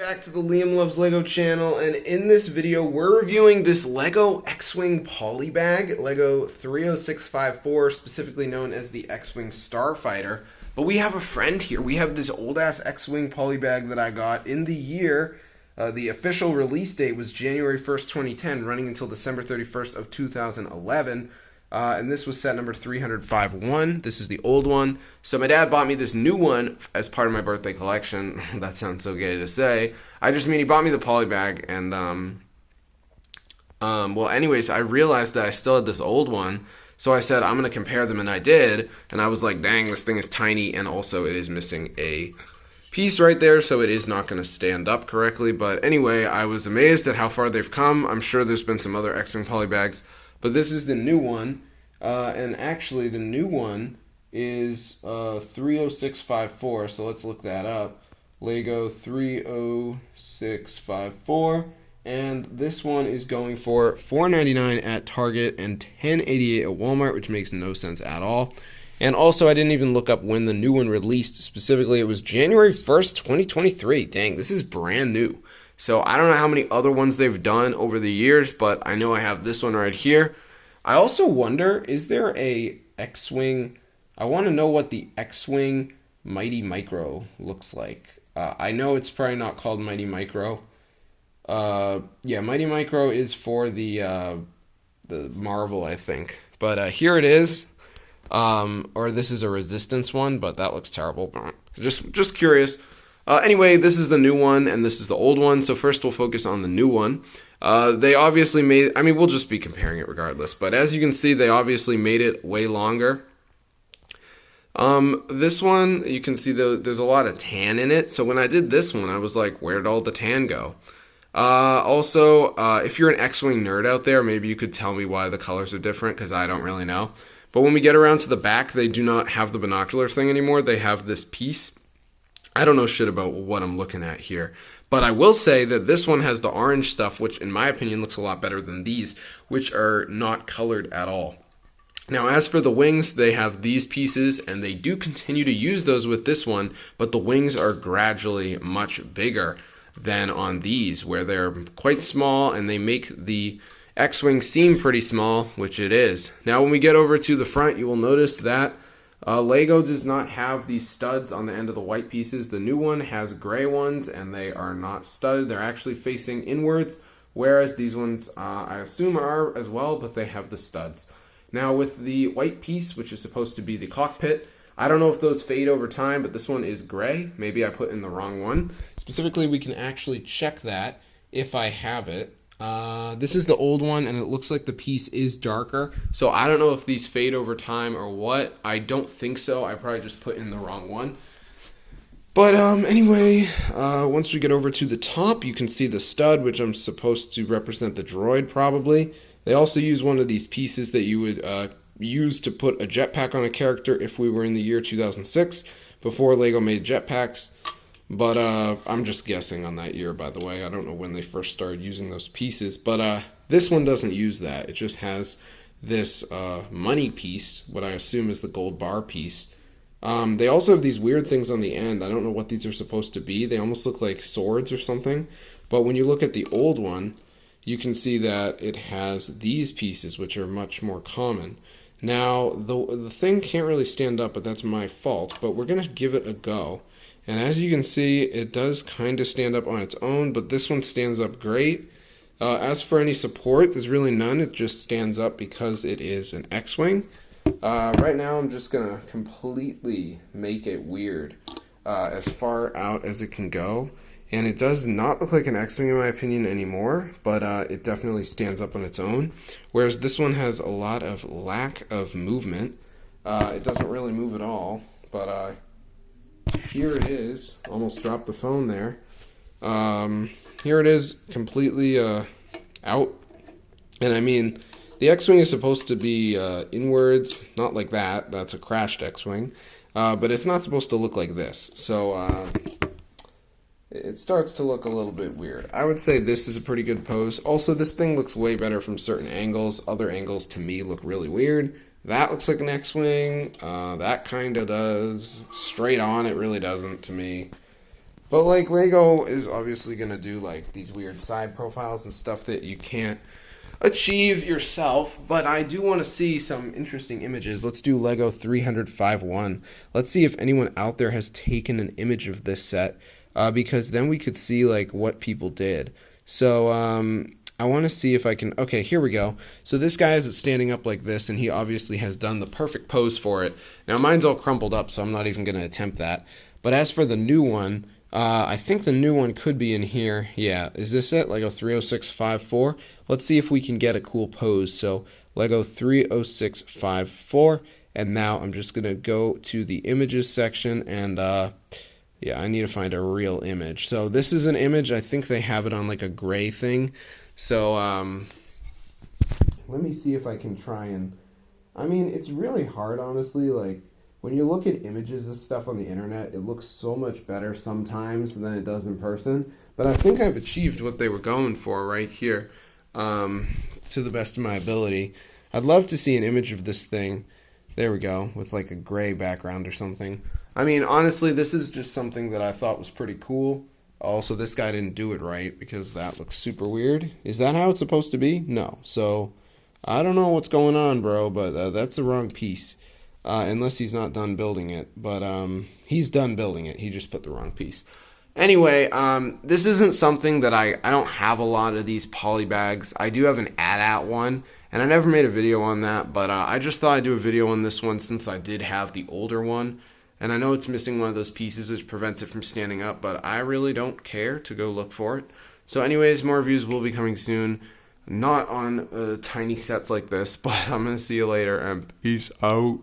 Back to the Liam Loves Lego channel, and in this video we're reviewing this Lego X-Wing Polybag, Lego 30654, specifically known as the X-Wing Starfighter. But we have a friend here. We have this old-ass X-Wing Polybag that I got in the year. The official release date was January 1st, 2010, running until December 31st of 2011. And this was set number 305-1. This is the old one. So my dad bought me this new one as part of my birthday collection. That sounds so gay to say. I just mean he bought me the Polybag, and well, anyways, I realized that I still had this old one. So I said I'm gonna compare them, and I did. And I was like, dang, this thing is tiny, and also it is missing a piece right there, so it is not going to stand up correctly. But anyway, I was amazed at how far they've come. I'm sure there's been some other X-Wing Polybags, but this is the new one. And actually, the new one is 30654, so let's look that up. Lego 30654, and this one is going for $4.99 at Target and $10.88 at Walmart, which makes no sense at all. And also, I didn't even look up when the new one released. Specifically, it was January 1st, 2023. Dang, this is brand new. So I don't know how many other ones they've done over the years, but I know I have this one right here. I also wonder, is there a X-Wing? I want to know what the X-Wing Mighty Micro looks like. I know it's probably not called Mighty Micro. Yeah, Mighty Micro is for the Marvel, I think. But here it is. Or this is a Resistance one, but that looks terrible. Just curious. Anyway, this is the new one, and this is the old one. So first we'll focus on the new one. They obviously made, I mean, we'll just be comparing it regardless. But as you can see, they obviously made it way longer. This one, you can see there's a lot of tan in it. So when I did this one, I was like, where'd all the tan go? Also, if you're an X-Wing nerd out there, maybe you could tell me why the colors are different, because I don't really know. But when we get around to the back, they do not have the binocular thing anymore. They have this piece. I don't know shit about what I'm looking at here. But I will say that this one has the orange stuff, which in my opinion looks a lot better than these, which are not colored at all. Now, as for the wings, they have these pieces, and they do continue to use those with this one, but the wings are gradually much bigger than on these, where they're quite small, and they make the X-Wing seem pretty small, which it is. Now when we get over to the front, you will notice that Lego does not have these studs on the end of the white pieces. The new one has gray ones, and they are not studded. They're actually facing inwards, whereas these ones I assume are as well, but they have the studs. Now with the white piece, which is supposed to be the cockpit, I don't know if those fade over time, but this one is gray. Maybe I put in the wrong one. Specifically, we can actually check that if I have it. This is the old one, and it looks like the piece is darker. So I don't know if these fade over time or what. I don't think so. I probably just put in the wrong one. But anyway, once we get over to the top, you can see the stud, which I'm supposed to represent the droid probably. They also use one of these pieces that you would use to put a jetpack on a character if we were in the year 2006, before Lego made jetpacks. But I'm just guessing on that year, by the way. I don't know when they first started using those pieces. But this one doesn't use that. It just has this money piece, what I assume is the gold bar piece. They also have these weird things on the end. I don't know what these are supposed to be. They almost look like swords or something. But when you look at the old one, you can see that it has these pieces, which are much more common. Now, the thing can't really stand up, but that's my fault. But we're going to give it a go. And as you can see, it does kind of stand up on its own, but this one stands up great. As for any support, there's really none. It just stands up because it is an X-Wing. Right now, I'm just going to completely make it weird as far out as it can go. And it does not look like an X-Wing in my opinion anymore, but it definitely stands up on its own. Whereas this one has a lot of lack of movement. It doesn't really move at all, but here it is. Almost dropped the phone there. Here it is, completely out. And I mean, the X-Wing is supposed to be inwards, not like that. That's a crashed X-Wing. But it's not supposed to look like this. So it starts to look a little bit weird. I would say this is a pretty good pose. Also, this thing looks way better from certain angles. Other angles, to me, look really weird. That looks like an X-Wing. That kind of does. Straight on, it really doesn't to me. But like Lego is obviously gonna do like these weird side profiles and stuff that you can't achieve yourself. But I do want to see some interesting images. Let's do Lego 305.1. Let's see if anyone out there has taken an image of this set, because then we could see like what people did. So I want to see if I can. Okay, here we go. So this guy is standing up like this, and he obviously has done the perfect pose for it. Now mine's all crumpled up, so I'm not even going to attempt that. But as for the new one, I think the new one could be in here. Yeah, is this it? Lego 30654. Let's see if we can get a cool pose. So Lego 30654, and now I'm just gonna go to the images section, and yeah, I need to find a real image. So this is an image. I think they have it on like a gray thing. So let me see if I can try and. I mean, it's really hard, honestly. Like, when you look at images of stuff on the internet, it looks so much better sometimes than it does in person. But I think I've achieved what they were going for right here, to the best of my ability. I'd love to see an image of this thing. There we go, with like a gray background or something. I mean, honestly, this is just something that I thought was pretty cool. Also, this guy didn't do it right because that looks super weird. Is that how it's supposed to be? No. So, I don't know what's going on, bro, but that's the wrong piece. Unless he's not done building it. But he's done building it. He just put the wrong piece. Anyway, this isn't something that I don't have a lot of these polybags. I do have an AT-AT one, and I never made a video on that, but I just thought I'd do a video on this one since I did have the older one. And I know it's missing one of those pieces which prevents it from standing up, but I really don't care to go look for it. So anyways, more reviews will be coming soon. Not on tiny sets like this, but I'm going to see you later, and peace out.